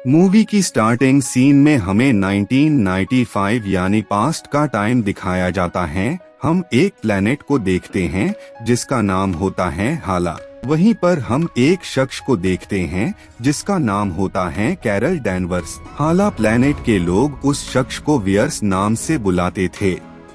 Movie की starting scene में हमें 1995 यानी पास्ट का टाइम दिखाया जाता है। हम एक प्लेनेट को देखते हैं जिसका नाम होता है हाला। वहीं पर हम एक शख्स को देखते हैं जिसका नाम होता है कैरल डैनवर्स। हाला प्लेनेट के लोग उस शख्स को वियर्स नाम से बुलाते थे।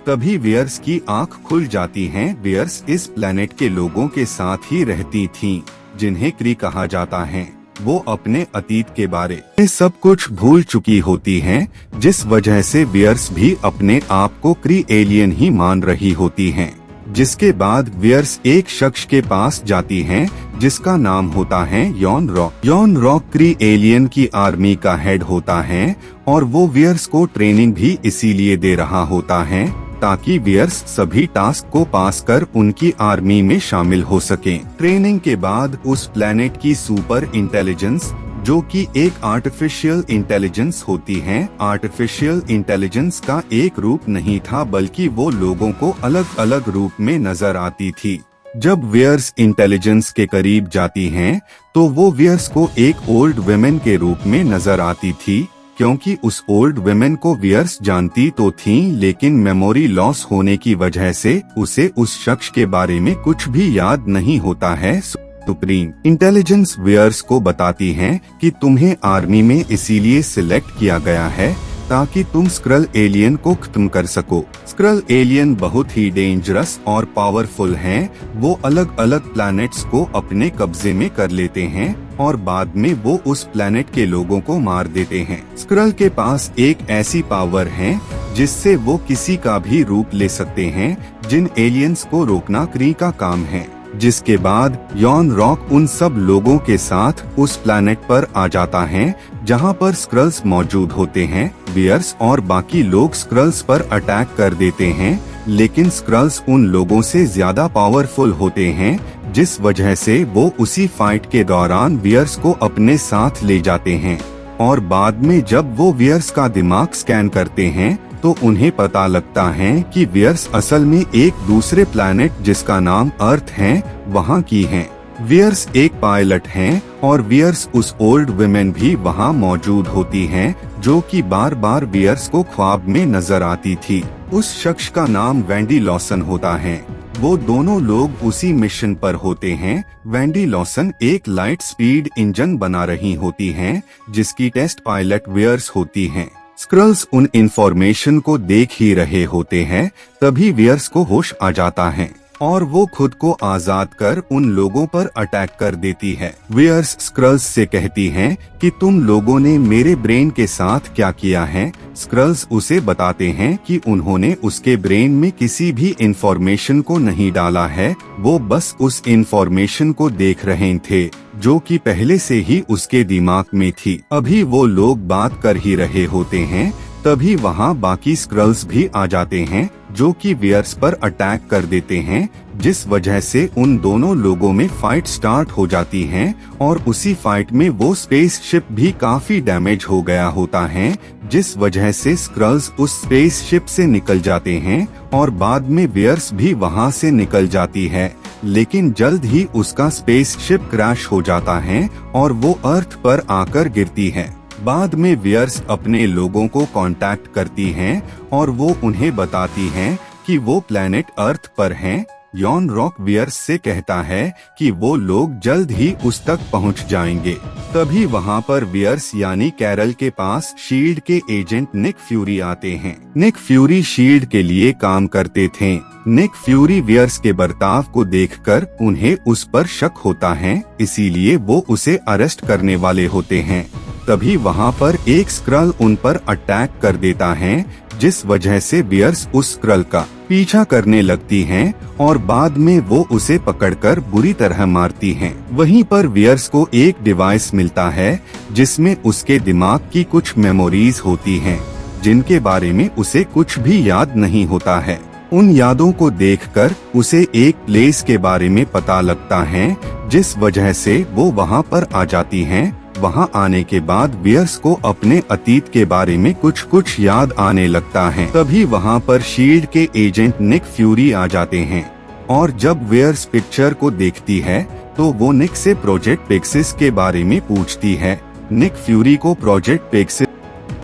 तभी वियर्स की आंख खुल जाती है। वियर्स इस प्लेनेट के लोगों के साथ ही रहती थीं, जिन्हें क्री कहा जाता है। वो अपने अतीत के बारे में सब कुछ भूल चुकी होती हैं, जिस वजह से वियर्स भी अपने आप को क्री एलियन ही मान रही होती हैं। जिसके बाद वियर्स एक शख्स के पास जाती हैं जिसका नाम होता है यॉन रॉक। यॉन रॉक क्री एलियन की आर्मी का हेड होता है और वो वियर्स को ट्रेनिंग भी इसीलिए दे रहा होता है ताकि वियर्स सभी टास्क को पास कर उनकी आर्मी में शामिल हो सकें। ट्रेनिंग के बाद उस प्लेनेट की सुपर इंटेलिजेंस, जो कि एक आर्टिफिशियल इंटेलिजेंस होती है, आर्टिफिशियल इंटेलिजेंस का एक रूप नहीं था बल्कि वो लोगों को अलग अलग रूप में नजर आती थी। जब वियर्स इंटेलिजेंस के करीब जाती हैं, तो वो वियर्स को एक ओल्ड वुमेन के रूप में नजर आती थी, क्योंकि उस ओल्ड वुमेन को वियर्स जानती तो थीं, लेकिन मेमोरी लॉस होने की वजह से उसे उस शख्स के बारे में कुछ भी याद नहीं होता है। सुप्रीम इंटेलिजेंस वियर्स को बताती है कि तुम्हें आर्मी में इसीलिए सिलेक्ट किया गया है ताकि तुम स्क्रल एलियन को खत्म कर सको। स्क्रल एलियन बहुत ही डेंजरस और पावरफुल हैं। वो अलग अलग प्लैनेट्स को अपने कब्जे में कर लेते हैं और बाद में वो उस प्लैनेट के लोगों को मार देते हैं। स्क्रल के पास एक ऐसी पावर है जिससे वो किसी का भी रूप ले सकते हैं। जिन एलियंस को रोकना क्री का काम है। जिसके बाद यॉन रॉक उन सब लोगों के साथ उस प्लैनेट पर आ जाता है जहां पर स्क्रल्स मौजूद होते हैं। वियर्स और बाकी लोग स्क्रल्स पर अटैक कर देते हैं, लेकिन स्क्रल्स उन लोगों से ज्यादा पावरफुल होते हैं, जिस वजह से वो उसी फाइट के दौरान वियर्स को अपने साथ ले जाते हैं। और बाद में जब वो वियर्स का दिमाग स्कैन करते हैं तो उन्हें पता लगता है कि वियर्स असल में एक दूसरे प्लैनेट जिसका नाम अर्थ है वहां की हैं। वियर्स एक पायलट हैं और वियर्स उस ओल्ड वुमेन भी वहां मौजूद होती हैं, जो कि बार बार वियर्स को ख्वाब में नजर आती थी। उस शख्स का नाम वेंडी लॉसन होता है। वो दोनों लोग उसी मिशन पर होते हैं। वेंडी लॉसन एक लाइट स्पीड इंजन बना रही होती हैं, जिसकी टेस्ट पायलट वियर्स होती हैं। स्क्रल्स उन इंफॉर्मेशन को देख ही रहे होते हैं, तभी वियर्स को होश आ जाता है और वो खुद को आजाद कर उन लोगों पर अटैक कर देती है। वियर्स स्क्रल्स से कहती हैं कि तुम लोगों ने मेरे ब्रेन के साथ क्या किया है। स्क्रल्स उसे बताते हैं कि उन्होंने उसके ब्रेन में किसी भी इंफॉर्मेशन को नहीं डाला है, वो बस उस इंफॉर्मेशन को देख रहे थे जो कि पहले से ही उसके दिमाग में थी। अभी वो लोग बात कर ही रहे होते हैं, तभी वहाँ बाकी स्क्रल्स भी आ जाते हैं जो कि वियर्स पर अटैक कर देते हैं, जिस वजह से उन दोनों लोगों में फाइट स्टार्ट हो जाती है। और उसी फाइट में वो स्पेसशिप भी काफी डैमेज हो गया होता है, जिस वजह से स्क्रल्स उस स्पेसशिप से निकल जाते हैं और बाद में वियर्स भी वहां से निकल जाती है, लेकिन जल्द ही उसका स्पेसशिप क्रैश हो जाता है और वो अर्थ पर आकर गिरती है। बाद में वियर्स अपने लोगों को कांटेक्ट करती हैं और वो उन्हें बताती हैं कि वो प्लेनेट अर्थ पर हैं। यॉन रॉक वियर्स से कहता है कि वो लोग जल्द ही उस तक पहुंच जाएंगे। तभी वहां पर वियर्स यानी कैरल के पास शील्ड के एजेंट निक फ्यूरी आते हैं। निक फ्यूरी शील्ड के लिए काम करते थे। निक फ्यूरी वियर्स के बर्ताव को देखकर उन्हें उस पर शक होता है, इसीलिए वो उसे अरेस्ट करने वाले होते हैं। तभी वहाँ पर एक स्क्रल उन पर अटैक कर देता है, जिस वजह से वियर्स उस स्क्रल का पीछा करने लगती हैं और बाद में वो उसे पकड़कर बुरी तरह मारती हैं। वहीं पर वियर्स को एक डिवाइस मिलता है जिसमें उसके दिमाग की कुछ मेमोरीज होती हैं, जिनके बारे में उसे कुछ भी याद नहीं होता है। उन यादों को देखकर उसे एक प्लेस के बारे में पता लगता है, जिस वजह से वो वहाँ पर आ जाती हैं। वहाँ आने के बाद वियर्स को अपने अतीत के बारे में कुछ याद आने लगता है। तभी वहाँ पर शील्ड के एजेंट निक फ्यूरी आ जाते हैं और जब वियर्स पिक्चर को देखती है तो वो निक से प्रोजेक्ट पेगासस के बारे में पूछती है। निक फ्यूरी को प्रोजेक्ट पेगासस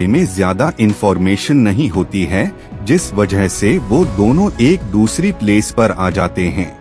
में ज्यादा इंफॉर्मेशन नहीं होती है, जिस वजह से वो दोनों एक दूसरी प्लेस पर आ जाते हैं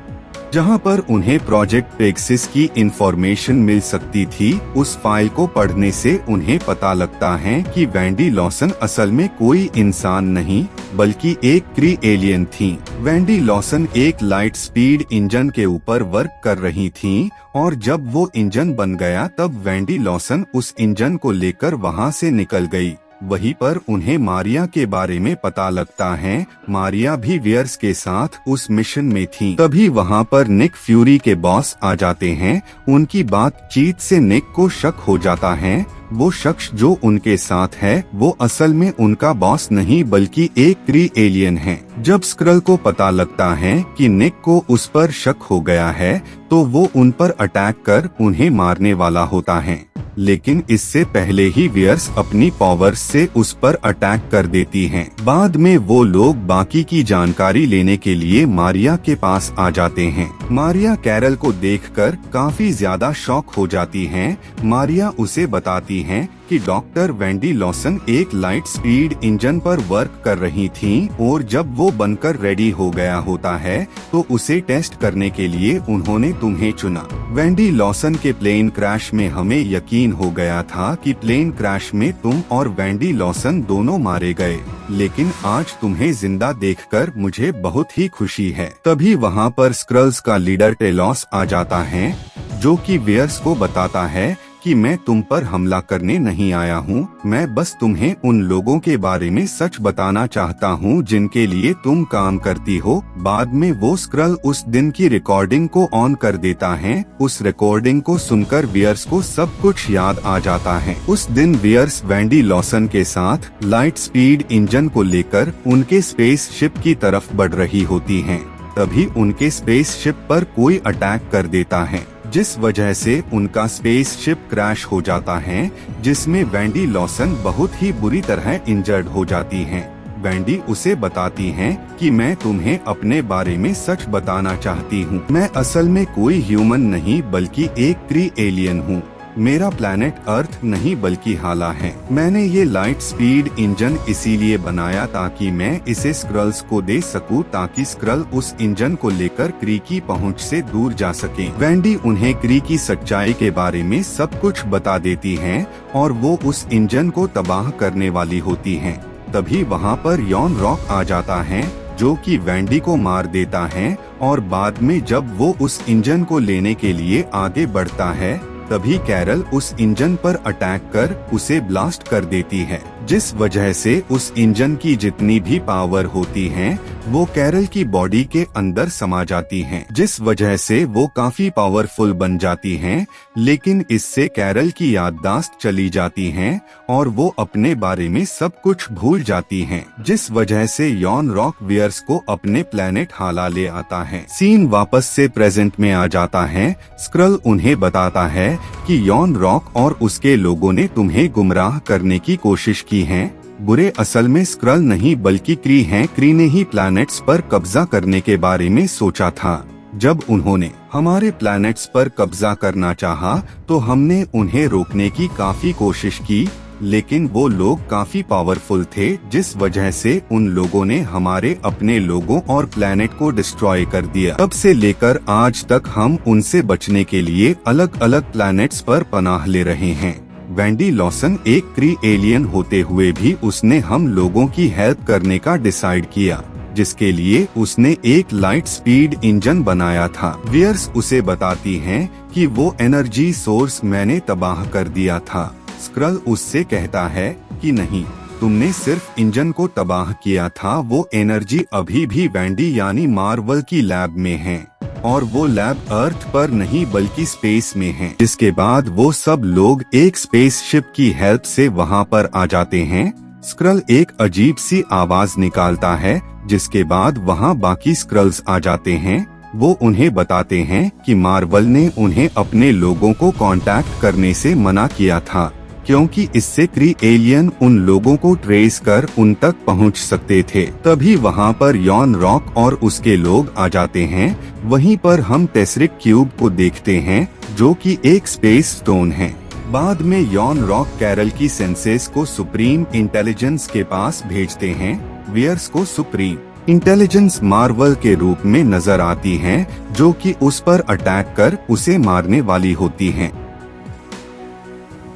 जहां पर उन्हें प्रोजेक्ट पेगासस की इंफॉर्मेशन मिल सकती थी। उस फाइल को पढ़ने से उन्हें पता लगता है कि वेंडी लॉसन असल में कोई इंसान नहीं बल्कि एक क्री एलियन थी। वेंडी लॉसन एक लाइट स्पीड इंजन के ऊपर वर्क कर रही थीं और जब वो इंजन बन गया तब वेंडी लॉसन उस इंजन को लेकर वहां से निकल गई। वहीं पर उन्हें मारिया के बारे में पता लगता है। मारिया भी वियर्स के साथ उस मिशन में थी। तभी वहां पर निक फ्यूरी के बॉस आ जाते हैं। उनकी बातचीत से निक को शक हो जाता है। वो शख्स जो उनके साथ है वो असल में उनका बॉस नहीं बल्कि एक क्री एलियन है। जब स्क्रल को पता लगता है कि निक को उस पर शक हो गया है तो वो उन पर अटैक कर उन्हें मारने वाला होता है, लेकिन इससे पहले ही वियर्स अपनी पावर्स से उस पर अटैक कर देती हैं। बाद में वो लोग बाकी की जानकारी लेने के लिए मारिया के पास आ जाते हैं। मारिया कैरल को देखकर काफी ज्यादा शॉक हो जाती हैं। मारिया उसे बताती हैं कि डॉक्टर वेंडी लॉसन एक लाइट स्पीड इंजन पर वर्क कर रही थीं और जब वो बनकर रेडी हो गया होता है तो उसे टेस्ट करने के लिए उन्होंने तुम्हें चुना। वेंडी लॉसन के प्लेन क्रैश में हमें यकीन हो गया था कि प्लेन क्रैश में तुम और वेंडी लॉसन दोनों मारे गए, लेकिन आज तुम्हें जिंदा देखकर मुझे बहुत ही खुशी है। तभी वहाँ पर स्क्रल्स का लीडर टेलॉस आ जाता है, जो कि वियर्स को बताता है कि मैं तुम पर हमला करने नहीं आया हूँ, मैं बस तुम्हें उन लोगों के बारे में सच बताना चाहता हूँ जिनके लिए तुम काम करती हो। बाद में वो स्क्रल उस दिन की रिकॉर्डिंग को ऑन कर देता है। उस रिकॉर्डिंग को सुनकर वियर्स को सब कुछ याद आ जाता है। उस दिन वियर्स वेंडी लॉसन के साथ लाइट स्पीड इंजन को लेकर उनके स्पेस शिप की तरफ बढ़ रही होती हैं। तभी उनके स्पेस शिप पर कोई अटैक कर देता है, जिस वजह से उनका स्पेस शिप क्रैश हो जाता है, जिसमें वेंडी लॉसन बहुत ही बुरी तरह इंजर्ड हो जाती हैं। वेंडी उसे बताती हैं कि मैं तुम्हें अपने बारे में सच बताना चाहती हूँ। मैं असल में कोई ह्यूमन नहीं बल्कि एक क्री एलियन हूँ। मेरा प्लैनेट अर्थ नहीं बल्कि हाला है। मैंने ये लाइट स्पीड इंजन इसीलिए बनाया ताकि मैं इसे स्क्रल्स को दे सकूं, ताकि स्क्रल उस इंजन को लेकर क्री की पहुंच से दूर जा सके। वेंडी उन्हें क्री की सच्चाई के बारे में सब कुछ बता देती हैं और वो उस इंजन को तबाह करने वाली होती हैं। तभी वहाँ पर यॉन रॉक आ जाता है, जो कि वेंडी को मार देता है और बाद में जब वो उस इंजन को लेने के लिए आगे बढ़ता है तभी कैरल उस इंजन पर अटैक कर उसे ब्लास्ट कर देती है, जिस वजह से उस इंजन की जितनी भी पावर होती है वो कैरल की बॉडी के अंदर समा जाती हैं, जिस वजह से वो काफी पावरफुल बन जाती हैं। लेकिन इससे कैरल की याददाश्त चली जाती है और वो अपने बारे में सब कुछ भूल जाती हैं, जिस वजह से यॉन रॉक वियर्स को अपने प्लेनेट हाला ले आता है। सीन वापस से प्रेजेंट में आ जाता है। स्क्रल उन्हें बताता है कि यॉन रॉक और उसके लोगों ने तुम्हें गुमराह करने की कोशिश की है। बुरे असल में स्क्रल नहीं बल्कि क्री हैं। क्री ने ही प्लैनेट्स पर कब्जा करने के बारे में सोचा था। जब उन्होंने हमारे प्लैनेट्स पर कब्जा करना चाहा तो हमने उन्हें रोकने की काफी कोशिश की, लेकिन वो लोग काफी पावरफुल थे, जिस वजह से उन लोगों ने हमारे अपने लोगों और प्लैनेट को डिस्ट्रॉय कर दिया। तब से लेकर आज तक हम उनसे बचने के लिए अलग अलग प्लैनेट्स पर पनाह ले रहे हैं। वेंडी लॉसन एक क्री एलियन होते हुए भी उसने हम लोगों की हेल्प करने का डिसाइड किया, जिसके लिए उसने एक लाइट स्पीड इंजन बनाया था। वियर्स उसे बताती हैं कि वो एनर्जी सोर्स मैंने तबाह कर दिया था। स्क्रल उससे कहता है कि नहीं, तुमने सिर्फ इंजन को तबाह किया था, वो एनर्जी अभी भी वेंडी यानी मार्वल की लैब में है और वो लैब अर्थ पर नहीं बल्कि स्पेस में है। जिसके बाद वो सब लोग एक स्पेस शिप की हेल्प से वहाँ पर आ जाते हैं। स्क्रल एक अजीब सी आवाज निकालता है, जिसके बाद वहाँ बाकी स्क्रल्स आ जाते हैं। वो उन्हें बताते हैं कि मार्वल ने उन्हें अपने लोगों को कांटेक्ट करने से मना किया था, क्योंकि इससे क्री एलियन उन लोगों को ट्रेस कर उन तक पहुंच सकते थे। तभी वहां पर यॉन रॉक और उसके लोग आ जाते हैं। वहीं पर हम टेसरिक क्यूब को देखते हैं, जो कि एक स्पेस स्टोन है। बाद में यॉन रॉक कैरल की सेंसेस को सुप्रीम इंटेलिजेंस के पास भेजते हैं। वियर्स को सुप्रीम इंटेलिजेंस मार्वल के रूप में नजर आती हैं, जो कि उस पर अटैक कर उसे मारने वाली होती हैं।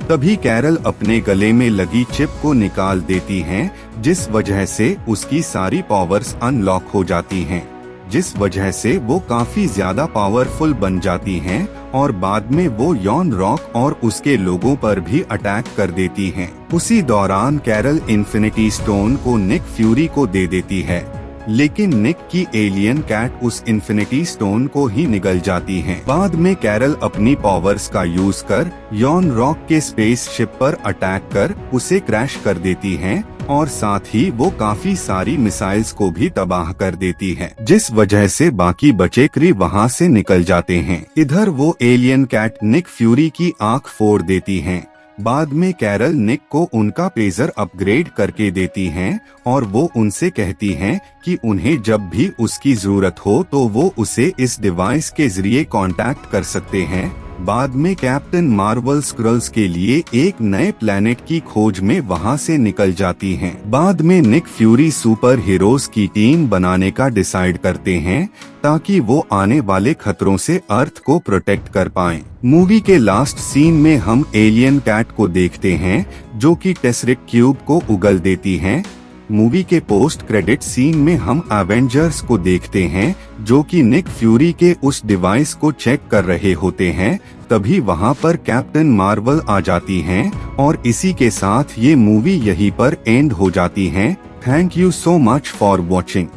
तभी कैरल अपने गले में लगी चिप को निकाल देती हैं, जिस वजह से उसकी सारी पावर्स अनलॉक हो जाती हैं, जिस वजह से वो काफी ज्यादा पावरफुल बन जाती हैं और बाद में वो यॉन रॉक और उसके लोगों पर भी अटैक कर देती हैं। उसी दौरान कैरल इन्फिनिटी स्टोन को निक फ्यूरी को दे देती है, लेकिन निक की एलियन कैट उस इन्फिनिटी स्टोन को ही निगल जाती हैं। बाद में कैरल अपनी पावर्स का यूज कर यॉन रॉक के स्पेसशिप पर अटैक कर उसे क्रैश कर देती हैं और साथ ही वो काफी सारी मिसाइल्स को भी तबाह कर देती है, जिस वजह से बाकी बचे क्री वहाँ से निकल जाते हैं। इधर वो एलियन कैट निक फ्यूरी की आंख फोड़ देती हैं। बाद में कैरल निक को उनका पेजर अपग्रेड करके देती हैं और वो उनसे कहती हैं कि उन्हें जब भी उसकी जरूरत हो तो वो उसे इस डिवाइस के जरिए कांटेक्ट कर सकते हैं। बाद में कैप्टन मार्वल स्क्रल्स के लिए एक नए प्लेनेट की खोज में वहां से निकल जाती हैं। बाद में निक फ्यूरी सुपर हीरोज की टीम बनाने का डिसाइड करते हैं ताकि वो आने वाले खतरों से अर्थ को प्रोटेक्ट कर पाएं। मूवी के लास्ट सीन में हम एलियन कैट को देखते हैं, जो कि टेसरिक क्यूब को उगल देती हैं। मूवी के पोस्ट क्रेडिट सीन में हम एवेंजर्स को देखते हैं, जो कि निक फ्यूरी के उस डिवाइस को चेक कर रहे होते हैं। तभी वहां पर कैप्टन मार्वल आ जाती हैं और इसी के साथ ये मूवी यहीं पर एंड हो जाती है। Thank you so much for watching.